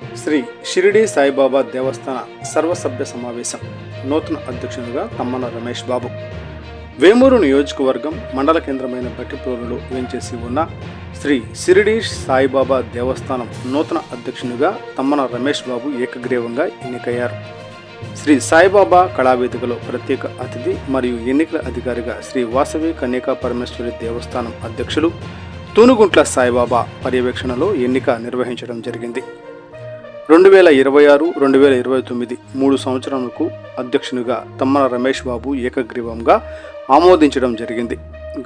శ్రీ షిరిడి సాయిబాబా దేవస్థాన సర్వసభ్య సమావేశం నూతన అధ్యక్షునిగా తమ్మన రమేష్ బాబు. వేమూరు నియోజకవర్గం మండల కేంద్రమైన బట్టిప్రోలులో వేంచేసి ఉన్న శ్రీ షిరిడి సాయిబాబా దేవస్థానం నూతన అధ్యక్షునిగా తమ్మన రమేష్ బాబు ఏకగ్రీవంగా ఎన్నికయ్యారు. శ్రీ సాయిబాబా కళావేదికలో ప్రత్యేక అతిథి మరియు ఎన్నికల అధికారిగా శ్రీ వాసవి కన్యకా పరమేశ్వరి దేవస్థానం అధ్యక్షులు తూనుగుంట్ల సాయిబాబా పర్యవేక్షణలో ఎన్నిక నిర్వహించడం జరిగింది. 2026-2029 3 సంవత్సరాలకు అధ్యక్షునిగా తమ్మన రమేష్ బాబు ఏకగ్రీవంగా ఆమోదించడం జరిగింది.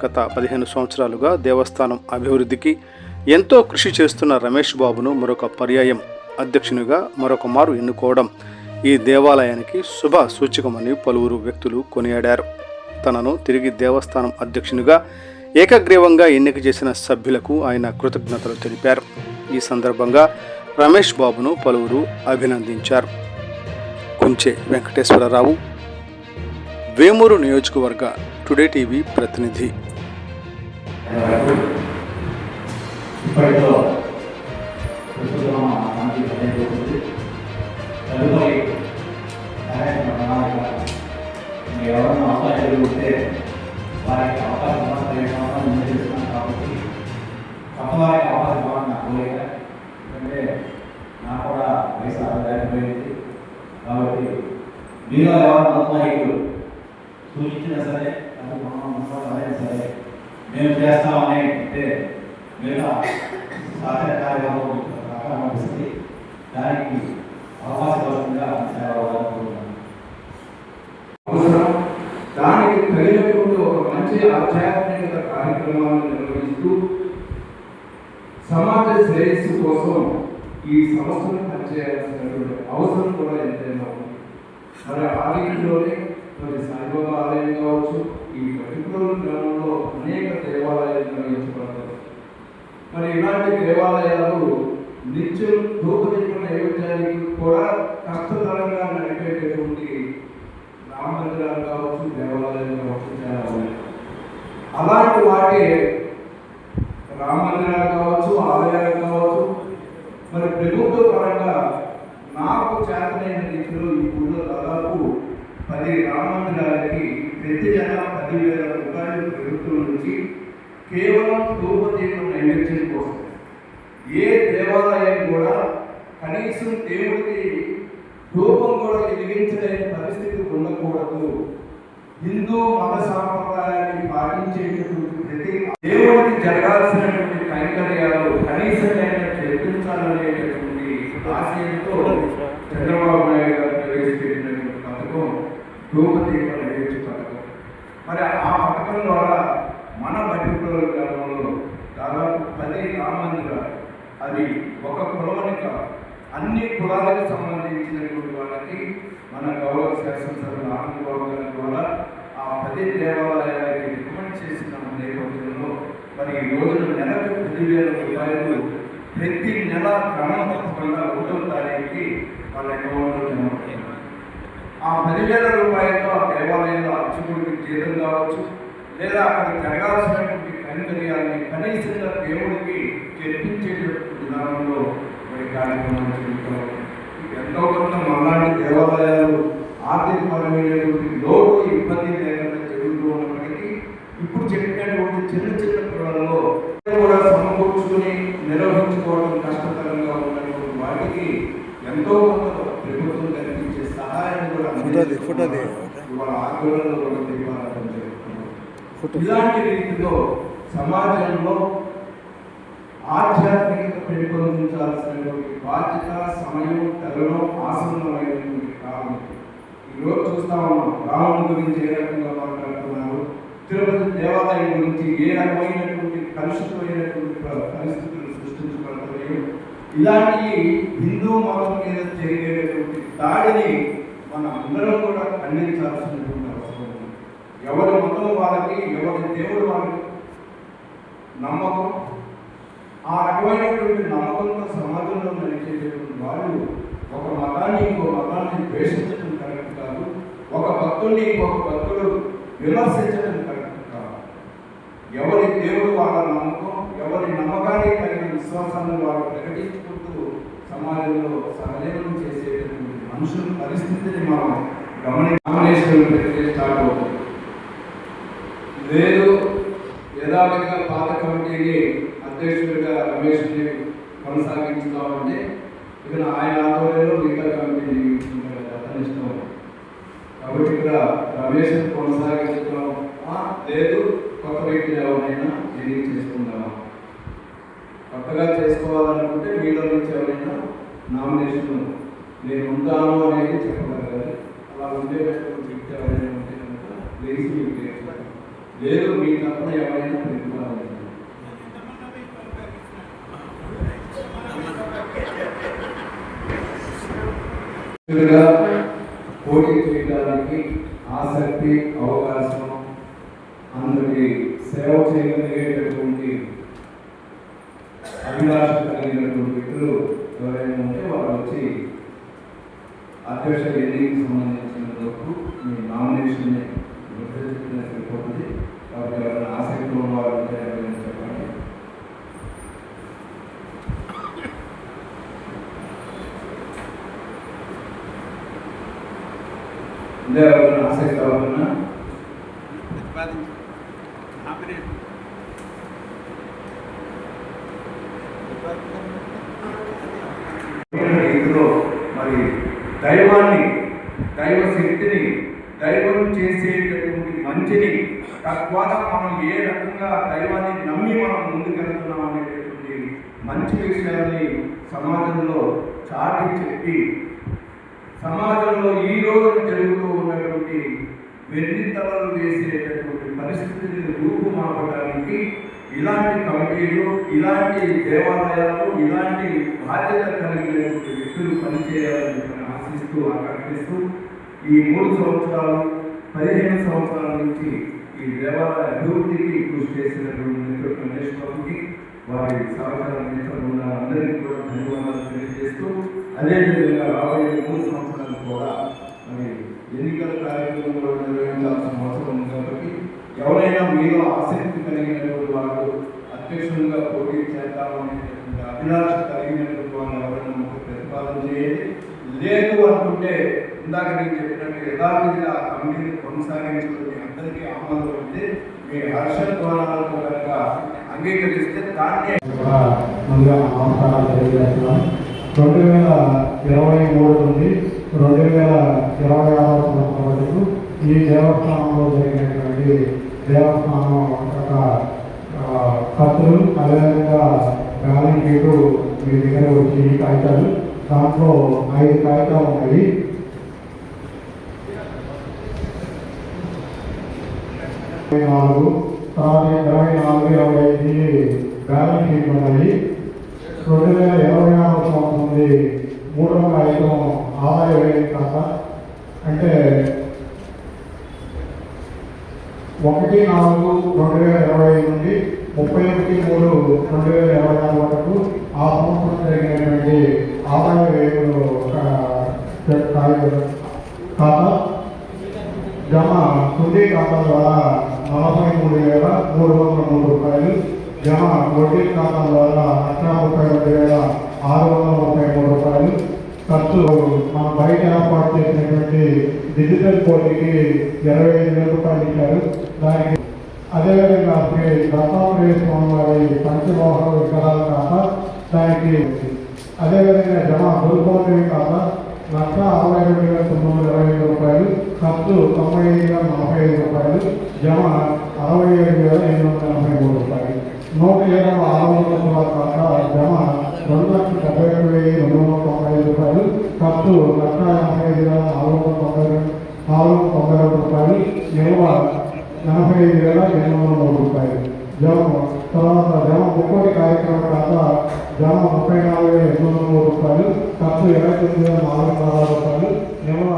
గత 15 సంవత్సరాలుగా దేవస్థానం అభివృద్ధికి ఎంతో కృషి చేస్తున్న రమేష్ బాబును మరొక పర్యాయం అధ్యక్షునిగా మరొక మారు ఎన్నుకోవడం ఈ దేవాలయానికి శుభ సూచకమని పలువురు వ్యక్తులు కొనియాడారు. తనను తిరిగి దేవస్థానం అధ్యక్షునిగా ఏకగ్రీవంగా ఎన్నిక చేసిన సభ్యులకు ఆయన కృతజ్ఞతలు తెలిపారు. ఈ సందర్భంగా రమేష్ బాబును పలువురు అభినందించారు. కుంచె వెంకటేశ్వరరావు, వేమూరు నియోజకవర్గ టుడే టీవీ ప్రతినిధి. నాకు కూడా వయసు దాటిపోయింది కాబట్టి మీలో ఎవరు ఔత్సాహికులు సూచించినా సరే అది మనం సరే మేము చేస్తామని అంటే మీరు సహాయ కార్యక్రమం అనిపిస్తుంది. దానికి అవకాశపరంగా అవసరం. దానికి తగినటువంటి ఒక మంచి ఆధ్యాత్మిక కార్యక్రమాలను నిర్వహిస్తూ సమాజ శ్రేయస్సు కోసం ఈ సంస్థను పనిచేయాల్సినటువంటి అవసరం కూడా ఎంతైనా ఉంది. మరి ఆలయంలోనే మరి సాయిబాబా ఆలయం కావచ్చు, ఈ బట్టిప్రోలు గ్రామంలో అనేక దేవాలయాలు నిర్వహించబడతాయి. మరి ఇలాంటి దేవాలయాలు నిత్యం ధూపదీప నైవేద్యానికి కూడా కష్టతరంగా నడిపేటటువంటి రామ మందిరాలు కావచ్చు, దేవాలయాలు కావచ్చు చాలా ఉన్నాయి. అలాంటి వాటి రామ మందిరాలు కావచ్చు, ఆలయాలు కావచ్చు, మరి ప్రభుత్వ పరంగా నాకు చేతనైన రీతిలో ఈ ఊళ్ళో దాదాపు 10 రామ మందిరాలకి ప్రతి నెల 10,000 రూపాయలు ప్రభుత్వం నుంచి కేవలం ధూపదీప నైవేద్యం కోసం. ఏ దేవాలయం కూడా కనీసం దేవుడికి ధూపం కూడా వెలిగించలేని పరిస్థితి ఉండకూడదు. హిందూ మత సాంప్రదాయాన్ని పాటించేటటువంటి ప్రతి దేవుడికి జరగాల్సినటువంటి కైంకర్యాలు కనీసం జరిపించాలనేటటువంటి ఆశయంతో చంద్రబాబు నాయుడు గారు ప్రవేశపెట్టినటువంటి పథకం ధూపదీప నైవేద్య పథకం. మరి ఆ పథకం ద్వారా మన బట్టిప్రోలు గ్రామంలో దాదాపు 10 రామ మందిరాలు, అది ఒక కులమని కాదు, అన్ని కులాలకు సంబంధించినటువంటి వాళ్ళకి మన గౌరవ శాసనసభ్యులు ఆనందబాబు గారి ద్వారా ఆ 10 దేవాలయాలకి రికమెండ్ చేసిన నేపథ్యంలో మరి ఈ రోజున నెలకు 10,000 రూపాయలు ప్రతి నెల క్రమం తప్పకుండా 1వ తారీఖుకి వాళ్ళ అకౌంట్లో జమ అవుతుంది. ఆ 10,000 రూపాయలతో ఆ దేవాలయంలో అర్చకుడికి జీతం కావచ్చు, లేదా అక్కడ జరగాల్సినటువంటి కైంకర్యాన్ని కనీసంగా దేవుడికి తెప్పించేటటువంటి విధానంలో మరి కార్యక్రమాలు జరుగుతాం. ఎంతో కొంత మనాటి దేవాలయాలు ఆర్థికపరమైనటువంటి లోటు ఇబ్బంది లేకుండా జరుగుతూ ఉన్నప్పటికీ ఇప్పుడు చెప్పినటువంటి చిన్న చిన్న పిల్లలలో కూడా సమకూర్చుకుని నిర్వహించుకోవడం కష్టతరంగా ఉన్నటువంటి వాటికి ఎంతో కొంత ప్రభుత్వం కల్పించే సహాయాన్ని కూడా ఇవాళ ఆందోళనలో కూడా తీర్మానం జరుగుతున్నాం. ఇలాంటి రీతిలో సమాజంలో ఆధ్యాత్మికత పెంపొందించాల్సినటువంటి బాధ్యత, సమయం, తరుణం ఆసన్నమైనటువంటి కాలం. ఈరోజు చూస్తా ఉన్నాం, రాముని గురించి ఏ రకంగా మాట్లాడుతున్నారు, తిరుపతి దేవాలయం గురించి ఏ రకమైనటువంటి కలుషితమైనటువంటి పరిస్థితులు సృష్టించబడుతున్నాయో. ఇలాంటి హిందూ మతం మీద జరిగేటటువంటి దాడిని మన అందరం కూడా ఖండించాల్సినటువంటి అవసరం ఉంది. ఎవరి మతం వాళ్ళకి, ఎవరి దేవుడు వాళ్ళకి నమ్మకం, ఆ రకమైనటువంటి నమ్మకంతో సమాజంలో నడిచేటటువంటి వాళ్ళు ఒక మతాన్ని ఇంకో మతాన్ని ద్వేషించడం కరెక్ట్ కాదు, ఒక భక్తుడిని ఇంకొక భక్తుడు విమర్శించడం కరెక్ట్ కాదు. ఎవరి దేవుడు వాళ్ళ నమ్మకం, ఎవరి నమ్మకానికి తగిన విశ్వాసాన్ని వారు ప్రకటించుకుంటూ సమాజంలో సహజీవనం చేసేటటువంటి మనుషుల పరిస్థితిని మనం నామినేషన్ ప్రక్రియ స్టార్ట్ అవుతుంది. లేదు యథావిధిగా పాత కమిటీని అధ్యక్షుడిగా రమేష్ని కొనసాగించుతామంటే ఇక ఆయన ఆధ్వర్యంలో మిగతా కమిటీ ఇష్టం. కాబట్టి ఇక్కడ రమేష్ కొనసాగించడం లేదు, కొత్త వ్యక్తులు ఎవరైనా ఎన్నిక చేసుకుందామా, కొత్తగా చేసుకోవాలనుకుంటే మీలో నుంచి ఎవరైనా నామినేషన్ నేను ఉంటాను అనేది చెప్పగలగాలి. అలా ఉండేటటువంటి వ్యక్తి ఎవరైనా ఉంటే కనుక లేచి మీకు లేదు మీ తప్పన ఎవరైనా ప్రతిపాదన పోటీ చేయడానికి ఆసక్తి, అవకాశం, అందరికి సేవ చేయగలిగేటటువంటి అభిలాష కలిగినటువంటి వ్యక్తులు ఎవరైనా ఉంటే వారు వచ్చి అధ్యక్ష ఎన్నికకి సంబంధించిన వరకు మీ నామినేషన్ నిర్దేశించిన సరిపోతుంది. కాబట్టి ఎవరైనా ఆసక్తి ఉన్నవారు ఉంటే ఎవరైనా చెప్పండి. ఇంకా ఎవరైనా ఆసక్తి కావాలన్నా ఇందులో మరి దైవాన్ని, దైవ శక్తిని, దైవం చేసేటటువంటి మంచిని తద్వారా మనం ఏ రకంగా దైవాన్ని నమ్మి మనం ముందుకెళ్తున్నాం అనేటటువంటి మంచి విషయాన్ని సమాజంలో చాటి చెప్పి సమాజంలో ఈ రోజు జరుగుతూ ఉన్నటువంటి వెర్రితలలు వేసేటటువంటి పరిస్థితిని రూపుమాపడానికి ఇలాంటి కమిటీలు, ఇలాంటి దేవాలయాలు, ఇలాంటి బాధ్యత కలిగినటువంటి వ్యక్తులు పనిచేయాలని ఆశిస్తూ ఆకాంక్షిస్తూ ఈ 3 సంవత్సరాలు 15 సంవత్సరాల నుంచి ఈ దేవాలయ అభివృద్ధికి కృషి చేసినటువంటి గణేష్ బాబుకి వారి సహకారం నేతలు అందరికీ కూడా ధన్యవాదాలు తెలియజేస్తూ అదేవిధంగా రాబోయే 3 సంవత్సరాలు కూడా మరి ఎన్నికల కార్యక్రమం కూడా నిర్వహించాల్సిన అవసరం ఉంది. కాబట్టి ఎవరైనా మీలో ఆసక్తి కలిగినటువంటి వాళ్ళు అధ్యక్షులుగా పోటీ చేద్దామనేటువంటి అభిలాష కలిగినటువంటి వాళ్ళు ఎవరైనా మాకు ప్రతిపాదన చేయండి. లేదు అనుకుంటే ఇందాక నేను చెప్పినట్టు యథావిధిగా కమిటీని కొనసాగించుకుని అందరికీ ఆమోదం ఉంది. మీ హర్షధ్వానాలతో కనుక అంగీకరిస్తే దాన్ని ముందుగా నమస్కారాలు తెలియజేస్తున్నాను. 2023 నుండి 2026 సంవత్సరం వరకు ఈ దేవస్థానంలో జరిగినటువంటి దేవస్థానం యొక్క ఖర్చులు, అదేవిధంగా బ్యాలెన్స్ షీటు మీ దగ్గర వచ్చి ఈ కాగితాలు, దాంట్లో 5 కాగితాలు ఉన్నాయి. తర్వాత 24-25 బ్యాలెన్స్ షీట్లు ఉన్నాయి. 2026 సంవత్సరం నుండి 3వ ఐటెం ఆదాయ వ్యయం ఖాతా, అంటే 1/4/2025 నుండి 31/3/2026 వరకు ఆ సంవత్సరం జరిగినటువంటి ఆదాయ వ్యయంలో ఖాతా జమ తుది ఖాతా ద్వారా 43,303 రూపాయలు, జమ వడ్డీ ఖాతా ద్వారా 1,32,633 రూపాయలు, ఖర్చు మనం బయట ఏర్పాటు చేసినటువంటి డిజిటల్ పోటీకి 25,000 రూపాయలు ఇచ్చారు. దానికి అదేవిధంగా శ్రీ దత్తాత్రేయ స్వామి వారి పంచమోహ విగ్రహాల ఖాతా, దానికి అదేవిధంగా జమ దుర్గోదేవి ఖాతా 1,62,925 రూపాయలు, ఖర్చు 95,045 రూపాయలు, జమ 67,883 రూపాయలు. 107వ ఆరోగ్య ఖాతా జమ 2,71,295 రూపాయలు, ఖర్చు 1,85,492 రూపాయలు, నిల్వ 85,803 రూపాయలు. జమ తర్వాత జమ ముక్కోటి కార్యక్రమం ఖాతా జమ 34,803 రూపాయలు, ఖర్చు 29,416 రూపాయలు, నిల్వ